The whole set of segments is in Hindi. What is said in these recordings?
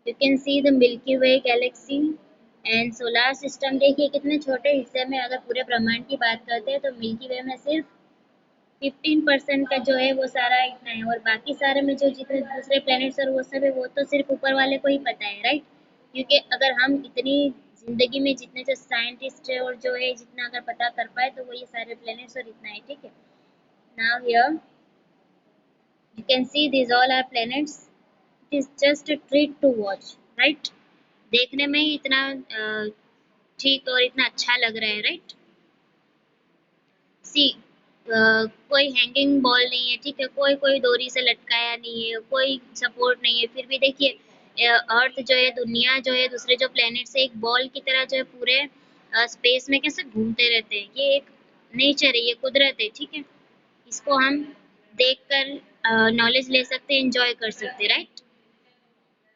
You can see the milky way Galaxy and solar system. देखिए कितने छोटे हिस्से में अगर पूरे ब्रह्मांड की बात करते हैं तो मिल्की वे में सिर्फ 15% का जो है वो सारा इतना है, और बाकी सारे में जो जितने दूसरे प्लैनेट्स और वो सब है वो तो सिर्फ ऊपर वाले को ही पता है, राइट। क्योंकि अगर हम इतनी जिंदगी में जितने जो साइंटिस्ट और जो है जितना अगर पता कर पाए तो वो ये सारे प्लैनेट्स और इतना है, ठीक है। Now here you can see these all are planets. It is just a treat to watch, right? देखने में ही इतना ठीक और इतना अच्छा लग रहा है, राइट। सी कोई हैंगिंग बॉल नहीं है, ठीक है, कोई कोई डोरी से लटकाया नहीं है, कोई सपोर्ट नहीं है, फिर भी देखिए अर्थ जो है, दुनिया जो है, दूसरे जो प्लेनेट से एक बॉल की तरह जो है पूरे स्पेस में कैसे घूमते रहते हैं। ये एक नेचर है, ये कुदरत है, ठीक है। इसको हम देखकर नॉलेज ले सकते हैं, एंजॉय कर सकते हैं, right.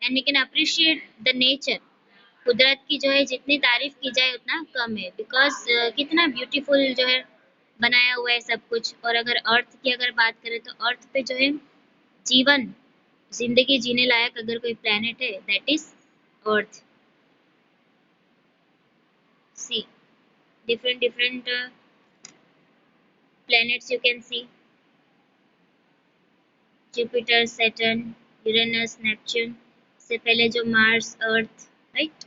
And we can appreciate the nature. कुदरत की जो है जितनी तारीफ की जाए उतना कम है, बिकॉज कितना ब्यूटीफुल जो है बनाया हुआ है सब कुछ। और अगर अर्थ की अगर बात करें तो अर्थ पे जो है जीवन, जिंदगी जीने लायक अगर कोई प्लेनेट है that is Earth. See different different planets you can see: Jupiter, Saturn, Uranus, Neptune, से पहले जो मार्स, अर्थ, राइट।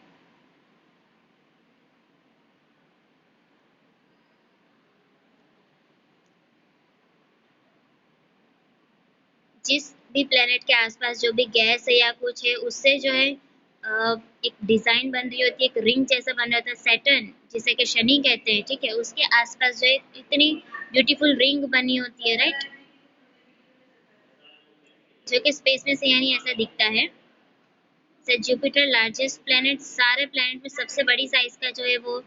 जिस भी प्लेनेट के आसपास जो भी गैस है या कुछ है उससे जो है एक डिजाइन बन रही होती है, एक रिंग जैसा बन रहा होता है। सैटर्न जिसे कि शनि कहते हैं, ठीक है, उसके आसपास जो है इतनी ब्यूटीफुल रिंग बनी होती है, राइट, जो कि स्पेस में से यानी ऐसा दिखता है। जुपिटर लार्जेस्ट प्लेनेट, सारे प्लेनेट में सबसे बड़ी साइज का जो है वो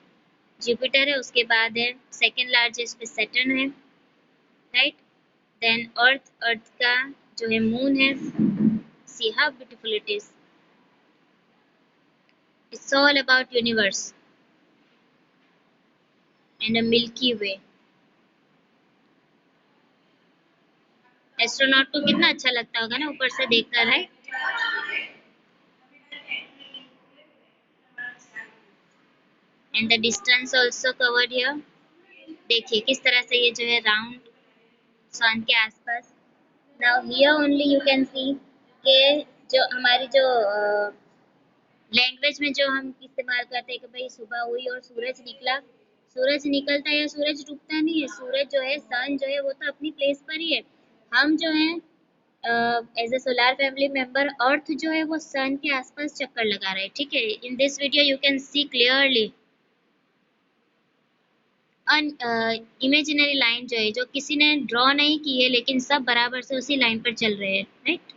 जुपिटर है, उसके बाद है सेकंड लार्जेस्ट पे सैटर्न है, राइट। देन अर्थ, अर्थ का जो है मून है। See how beautiful it is. It's all about universe and a milky way. Astronaut को कितना अच्छा लगता होगा ना ऊपर से देखकर, right. And the distance also covered here. देखिए किस तरह से ये जो है राउंड सन के आसपास। Now here only you can see के जो हमारी जो लैंग्वेज में जो हम इस्तेमाल करते हैं कि भाई सुबह हुई और सूरज निकला, सूरज निकलता है या सूरज डूबता नहीं है। सूरज जो है, सन जो है वो तो अपनी प्लेस पर ही है। हम जो है as a solar family member earth जो है वो सन के आसपास चक्कर लगा रहे हैं, ठीक है। In this video you can see clearly imaginary line जो है, जो किसी ने ड्रॉ नहीं की है लेकिन सब बराबर से उसी लाइन पर चल रहे हैं, right.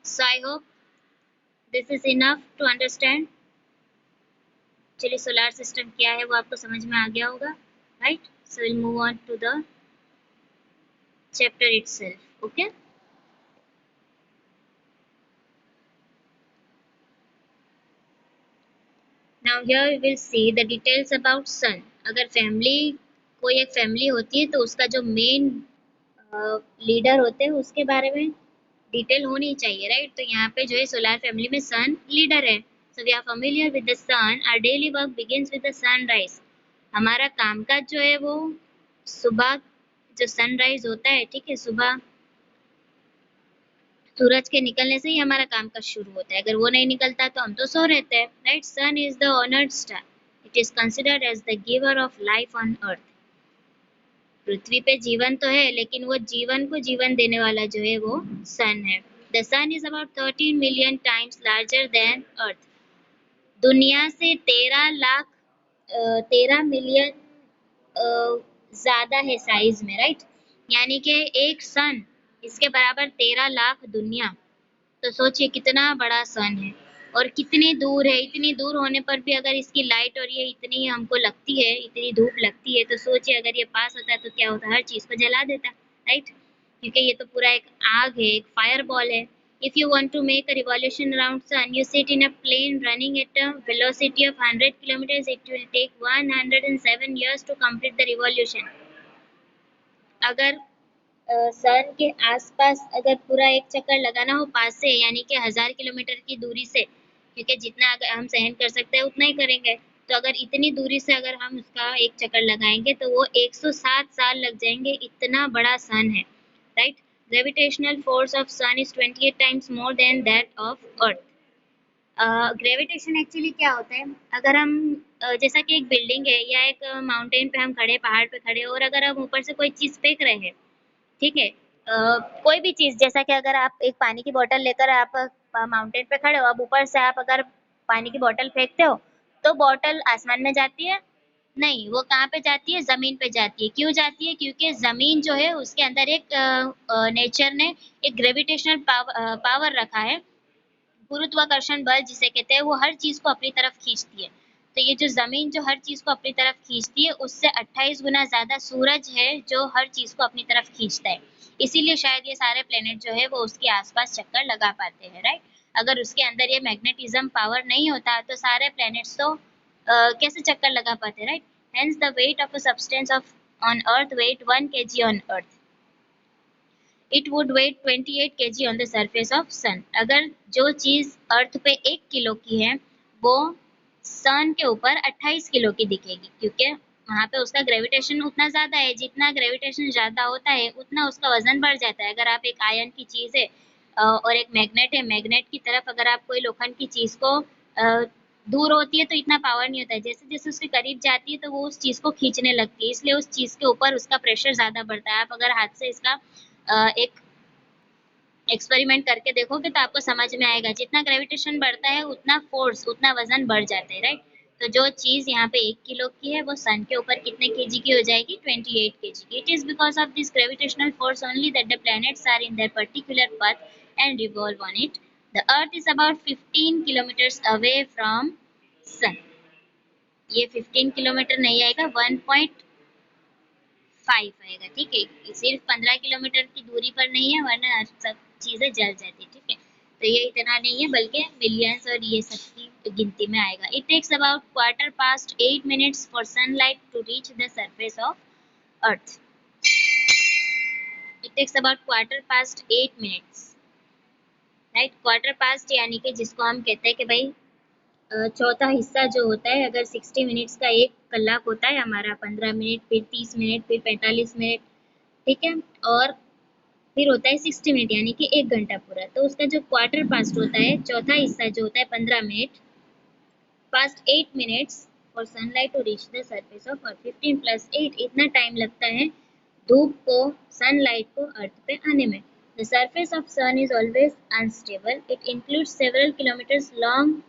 So I hope this is enough to understand. चलिए सोलर सिस्टम क्या है वो आपको समझ में आ गया होगा, right. So will move on to the chapter itself, okay. Now here we will see the details about sun. अगर फैमिली, कोई एक फैमिली होती है तो उसका जो मेन लीडर होते हैं उसके बारे में डिटेल होनी चाहिए, राइट। तो यहाँ पे जो है सोलर फैमिली में सन लीडर है। So we are familiar with the sun. Our daily work begins with the sunrise. हमारा कामकाज जो है वो सुबह जो सनराइज होता है, ठीक है, सुबह सूरज के निकलने से ही हमारा कामकाज शुरू होता है। अगर वो नहीं निकलता तो हम तो सो रहते हैं, right. Sun is the honoured star. It is considered as the giver of life on earth. पृथ्वी पे जीवन तो है लेकिन वो जीवन को जीवन देने वाला जो है वो सन है। The sun is about 13 million times larger than earth. दुनिया से 13 मिलियन ज्यादा है साइज में, राइट। यानी कि एक सन इसके बराबर 13 लाख दुनिया। तो सोचिए कितना बड़ा सन है और कितनी दूर है। इतनी दूर होने पर भी अगर इसकी लाइट और ये इतनी हमको लगती है, इतनी धूप लगती है, तो सोचिए अगर ये पास होता है तो क्या होता, हर चीज को जला देता, राइट। क्योंकि ये तो पूरा एक आग है, एक फायर बॉल है। If you want to make a revolution around sun, you sit in a plane running at a velocity of 100 kilometre, it will take 107 years to complete the revolution। अगर सन के आसपास अगर पूरा एक चक्कर लगाना हो पास से, यानी कि 1000 किलोमीटर की दूरी से, क्योंकि जितना अगर हम सहन कर सकते हैं उतना ही करेंगे, तो अगर इतनी दूरी से अगर हम उसका एक चक्कर लगाएंगे तो वो 107 साल लग जाएंगे, इतना बड़ा सन है, right. Gravitational force of sun is 28 times more than that of Earth. Gravitation actually क्या होता है, अगर हम जैसा कि एक बिल्डिंग है या एक माउंटेन पे हम खड़े, पहाड़ पे खड़े, और अगर हम ऊपर से कोई चीज़ फेंक रहे हैं, ठीक है, कोई भी चीज़, जैसा कि अगर आप एक पानी की बोतल लेकर आप माउंटेन पे खड़े हो, अब ऊपर से आप अगर पानी की बोतल फेंकते हो, तो बोतल आसमान में जाती है? नहीं, वो कहाँ पे जाती है? ज़मीन पे जाती है। क्यों जाती है? क्योंकि ज़मीन जो है उसके अंदर एक नेचर ने एक ग्रेविटेशनल पावर रखा है, गुरुत्वाकर्षण बल जिसे कहते हैं, वो हर चीज को अपनी तरफ खींचती है। तो ये जो जमीन जो हर चीज को अपनी तरफ खींचती है, उससे 28 गुना ज्यादा सूरज है जो हर चीज को अपनी तरफ खींचता है। इसीलिए शायद ये सारे प्लेनेट जो है वो उसके आसपास चक्कर लगा पाते हैं, राइट। अगर उसके अंदर ये मैग्नेटिज्म पावर नहीं होता तो सारे प्लेनेट्स तो कैसे चक्कर लगा पाते, right. Hence the weight of a substance of on earth weight 1 kg on earth, it would weight 28 kg on the surface of sun. अगर जो चीज अर्थ पे 1 किलो की है, वो सन के ऊपर 28 किलो की दिखेगी, क्योंकि वहां पे उसका ग्रेविटेशन उतना ज्यादा है। जितना ग्रेविटेशन ज्यादा होता है उतना उसका वजन बढ़ जाता है। अगर आप एक आयन की चीज है और एक मैग्नेट है, मैग्नेट की तरफ अगर आप कोई लोखंड की चीज को दूर होती है तो इतना पावर नहीं होता है, जैसे जैसे उसके करीब जाती है तो वो उस चीज को खींचने लगती है, इसलिए उस चीज के ऊपर उसका प्रेशर ज्यादा बढ़ता है। आप अगर हाथ से इसका एक एक्सपेरिमेंट करके देखोगे तो आपको समझ में आएगा, जितना ग्रेविटेशन बढ़ता है उतना फोर्स, उतना वजन बढ़ जाता है, राइट। तो जो चीज यहाँ पे 1 किलो की है वो सन के ऊपर कितने केजी की हो जाएगी? 28 केजी की। It is because of this gravitational force only that the planets are in their particular path and revolve on it. The Earth is about 15 kilometres away from sun. ये 15 किलोमीटर नहीं आएगा, 1.5 आएगा, ठीक है। सिर्फ 15 किलोमीटर की दूरी पर नहीं है, वरना सब चीजें जल जाती, ठीक है। तो ये इतना नहीं है, बल्कि मिलियंस और ये सब की गिनती में आएगा। It takes about quarter past 8 minutes for sunlight to reach the surface of Earth. It takes about quarter past 8 minutes, right. Quarter past यानी कि जिसको हम कहते हैं कि भाई चौथा हिस्सा जो होता है, अगर 60 मिनट्स का एक कलाक होता है हमारा, 15 मिनट, फिर 30 मिनट, फिर 45 मिनट, ठीक है, और फिर होता है 60 मिनट यानी कि 1 घंटा पूरा। तो उसका जो क्वार्टर पास्ट होता है, चौथा हिस्सा जो होता है 15 minute, past 8 minutes for sunlight to reach the surface of Earth. 15 + 8 इतना टाइम लगता है धूप को, सनलाइट को अर्थ पे आने में। The surface of sun is always unstable, it includes several kilometres long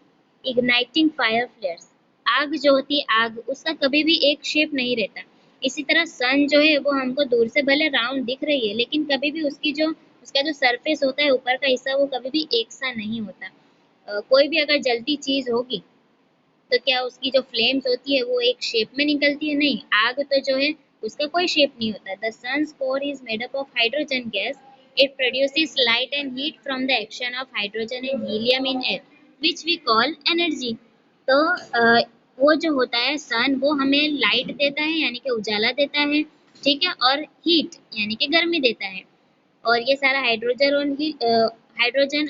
igniting fire flares. आग जो होती है, आग उसका कभी भी एक शेप नहीं रहता। इसी तरह सन जो है वो हमको दूर से भले राउंड दिख रही है, लेकिन कभी भी उसकी जो उसका जो सरफेस होता है, ऊपर का हिस्सा, वो कभी भी एक सा नहीं होता। कोई भी अगर जलती चीज होगी तो क्या उसकी जो फ्लेम्स होती है वो एक शेप में निकलती है? नहीं, आग तो जो है उसका कोई शेप नहीं होता। The sun's core is made up of hydrogen gas, it produces light and heat from the action of hydrogen and helium in air which we call energy. तो वो जो होता है सन, वो हमें लाइट देता है यानी कि उजाला देता है, ठीक है, और हीट यानी कि गर्मी देता है। और ये सारा हाइड्रोजन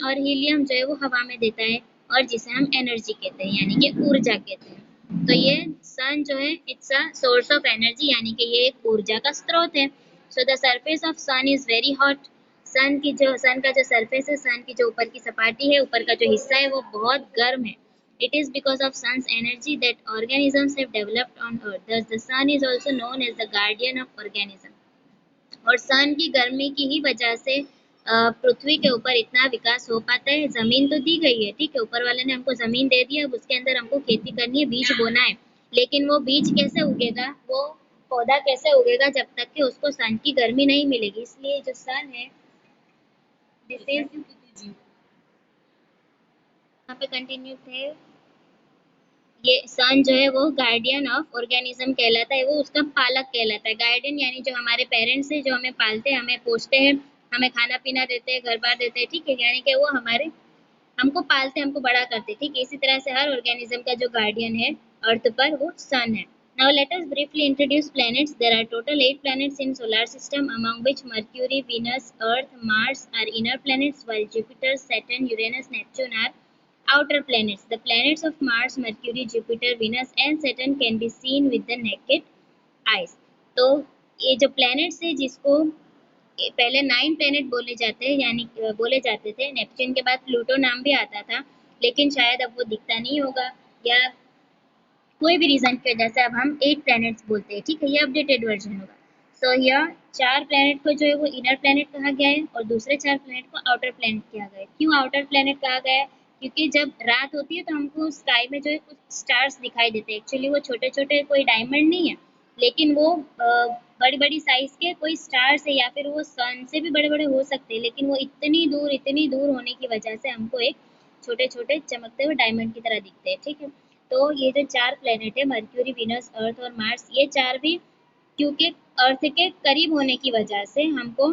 और हीलियम जो है वो हवा में देता है, और जिसे हम एनर्जी कहते हैं यानी कि ऊर्जा कहते हैं। तो ये सन जो है it's a source of energy, यानी कि ये एक ऊर्जा का स्रोत है। So the surface of sun is very hot. Sun का जो सरफेस है, सन की जो ऊपर की सपाटी है, ऊपर का जो हिस्सा है, वो बहुत गर्म है। It is because of sun's energy that organisms have developed on earth. Thus, the sun is also known as the guardian of organism. और सन की गर्मी की ही वजह से पृथ्वी के ऊपर इतना विकास हो पाता है। जमीन तो दी गई है, ठीक है, ऊपर वाले ने हमको जमीन दे दी है, अब उसके अंदर हमको खेती करनी है, बीज बोना है, लेकिन वो बीज कैसे उगेगा, वो पौधा कैसे उगेगा जब तक कि उसको सन की गर्मी नहीं मिलेगी। इसलिए जो सन है, दिस इज यहाँ पे कंटिन्यू थे, ये सन जो है वो गार्डियन ऑफ ऑर्गेनिज्म कहलाता है, वो उसका पालक कहलाता है। गार्डियन यानी जो हमारे पेरेंट्स हैं, जो हमें पालते हैं, हमें पोसते हैं, हमें खाना पीना देते हैं, घर बार देते हैं, ठीक है, यानी कि वो हमारे हमको पालते, हमको बड़ा करते, ठीक है। इसी तरह से हर ऑर्गेनिज्म का जो गार्डियन है अर्थ पर, वो सन है। Now let us briefly introduce planets. There are total 8 planets in solar system, among which Mercury, Venus, Earth, Mars are inner planets, while Jupiter, Saturn, Uranus, Neptune are outer planets. The planets of Mars, Mercury, Jupiter, Venus and Saturn can be seen with the naked eyes. तो ये जो planets है जिसको पहले 9 प्लेनेट बोले जाते हैं, यानी बोले जाते थे, नेपच्यून के बाद प्लूटो नाम भी आता था, लेकिन शायद अब वो दिखता नहीं होगा, या कोई भी रीजन की वजह से अब हम 8 प्लैनेट्स बोलते हैं। ठीक है, ये अपडेटेड वर्जन होगा। सो यह 4 प्लैनेट को जो है वो इनर प्लैनेट कहा गया है और दूसरे 4 प्लैनेट को आउटर प्लैनेट कहा गया है। क्यों आउटर प्लैनेट कहा गया है? क्योंकि जब रात होती है तो हमको स्काई में जो है कुछ स्टार्स दिखाई देते हैं। एक्चुअली वो छोटे छोटे कोई डायमंड नहीं है, लेकिन वो बड़ी बड़ी साइज के कोई स्टार्स है, या फिर वो सन से भी बड़े बड़े हो सकते हैं, लेकिन वो इतनी दूर होने की वजह से हमको एक छोटे छोटे चमकते हुए डायमंड की तरह दिखते हैं। ठीक है, तो ये जो 4 प्लेनेट है, मर्क्यूरी, विनस, अर्थ और मार्स, ये 4 भी क्योंकि अर्थ के करीब होने की वजह से हमको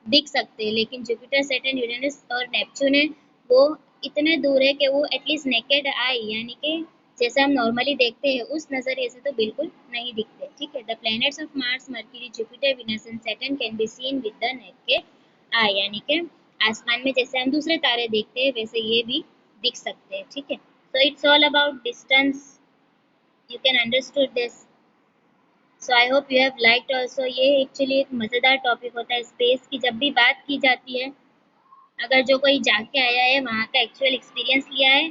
दिख सकते हैं, लेकिन जुपिटर, सैटर्न, यूरेनस और नेपच्यून है, वो इतने दूर है कि वो एटलीस्ट नेकेड आई, यानी कि जैसे हम नॉर्मली देखते हैं उस नज़रिए से तो बिल्कुल नहीं दिखते। ठीक है, the planets of Mars, mercury, Jupiter, Venus and Saturn can be seen with the naked eye, यानी कि आसमान में जैसे हम दूसरे तारे देखते हैं वैसे ये भी दिख सकते हैं। ठीक है, so it's all about distance, you can understood this, so I hope you have liked also। ये एक्चुअली एक मज़ेदार टॉपिक होता है स्पेस की, जब भी बात की जाती है, अगर जो कोई जाके आया है वहाँ का एक्चुअल एक्सपीरियंस लिया है,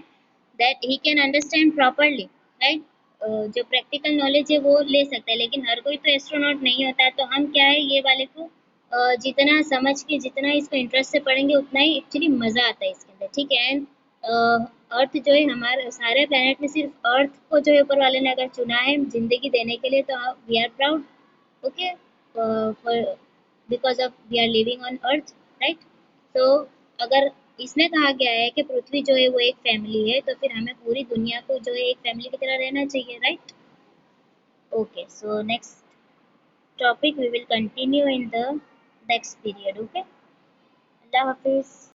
that he can understand properly, right. जो प्रैक्टिकल नॉलेज है वो ले सकता है, लेकिन हर कोई तो एस्ट्रोनॉट नहीं होता है, तो हम क्या है ये वाले को जितना समझ के जितना इसको इंटरेस्ट से पढ़ेंगे उतना ही एक्चुअली मज़ा आता है इसके अंदर। ठीक है, एंड अर्थ जो है हमारे सारे प्लेनेट में सिर्फ अर्थ को जो है ऊपर वाले ने अगर चुना है जिंदगी देने के लिए, तो we are proud. Okay, for because of we are living on Earth, right. तो अगर इसमें कहा गया है कि पृथ्वी जो है वो एक फैमिली है, तो फिर हमें पूरी दुनिया को जो है एक फैमिली की तरह रहना चाहिए, right. Okay, so next topic we will continue in the next period. Okay, Allah Hafiz.